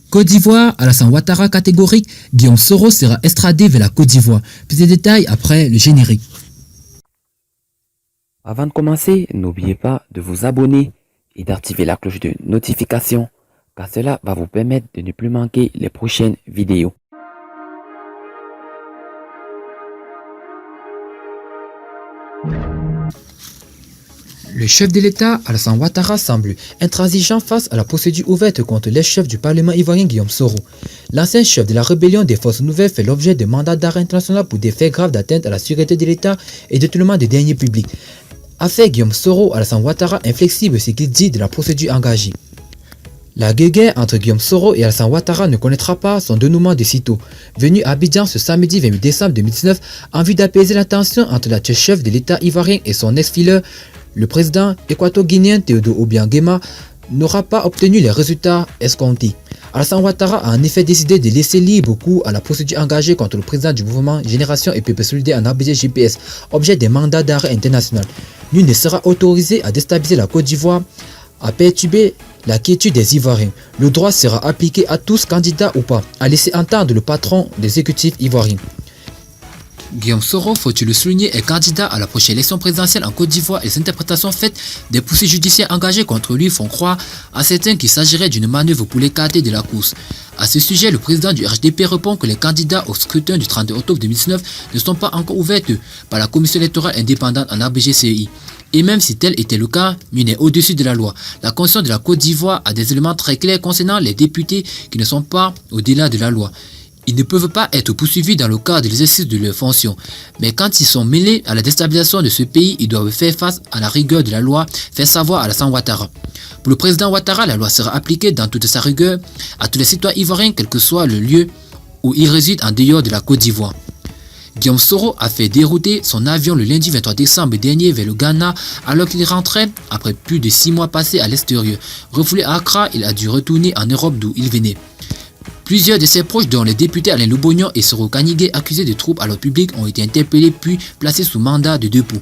Côte d'Ivoire, Alassane Ouattara catégorique, Guillaume Soro sera extradé vers la Côte d'Ivoire. Plus de détails après le générique. Avant de commencer, n'oubliez pas de vous abonner et d'activer la cloche de notification, car cela va vous permettre de ne plus manquer les prochaines vidéos. Le chef de l'État, Alassane Ouattara, semble intransigeant face à la procédure ouverte contre l'ex-chef du Parlement ivoirien Guillaume Soro. L'ancien chef de la rébellion des Forces Nouvelles fait l'objet de mandats d'arrêt international pour des faits graves d'atteinte à la sécurité de l'État et détournement des deniers publics. Affaire Guillaume Soro, Alassane Ouattara inflexible ce qu'il dit de la procédure engagée. La guerre entre Guillaume Soro et Alassane Ouattara ne connaîtra pas son dénouement de sitôt. Venu à Abidjan ce samedi 28 décembre 2019 en vue d'apaiser la tension entre la chef de l'État ivoirien et son ex-fileur, le président équato-guinéen Théodore Obiang Nguema n'aura pas obtenu les résultats escomptés. Alassane Ouattara a en effet décidé de laisser libre cours à la procédure engagée contre le président du mouvement Génération et Peuple Solidaire en Abidjan GPS, objet des mandats d'arrêt international. Nul ne sera autorisé à déstabiliser la Côte d'Ivoire, à perturber la quiétude des Ivoiriens. Le droit sera appliqué à tous, candidats ou pas, a laissé entendre le patron des exécutifs ivoiriens. Guillaume Soro, faut-il le souligner, est candidat à la prochaine élection présidentielle en Côte d'Ivoire et les interprétations faites des poursuites judiciaires engagées contre lui font croire à certains qu'il s'agirait d'une manœuvre pour l'écarter de la course. À ce sujet, le président du RHDP répond que les candidats au scrutin du 30 octobre 2019 ne sont pas encore ouvertes par la commission électorale indépendante en ABGCI. Et même si tel était le cas, nul n'est au-dessus de la loi. La Constitution de la Côte d'Ivoire a des éléments très clairs concernant les députés qui ne sont pas au-delà de la loi. Ils ne peuvent pas être poursuivis dans le cadre de l'exercice de leurs fonctions. Mais quand ils sont mêlés à la déstabilisation de ce pays, ils doivent faire face à la rigueur de la loi, fait savoir Alassane Ouattara. Pour le président Ouattara, la loi sera appliquée dans toute sa rigueur à tous les citoyens ivoiriens, quel que soit le lieu où ils résident en dehors de la Côte d'Ivoire. Guillaume Soro a fait dérouter son avion le lundi 23 décembre dernier vers le Ghana alors qu'il rentrait après plus de 6 mois passés à l'extérieur. Refoulé à Accra, il a dû retourner en Europe d'où il venait. Plusieurs de ses proches, dont les députés Alain Lobognon et Soro Kanigé, accusés de troubles à l'ordre public, ont été interpellés puis placés sous mandat de dépôt.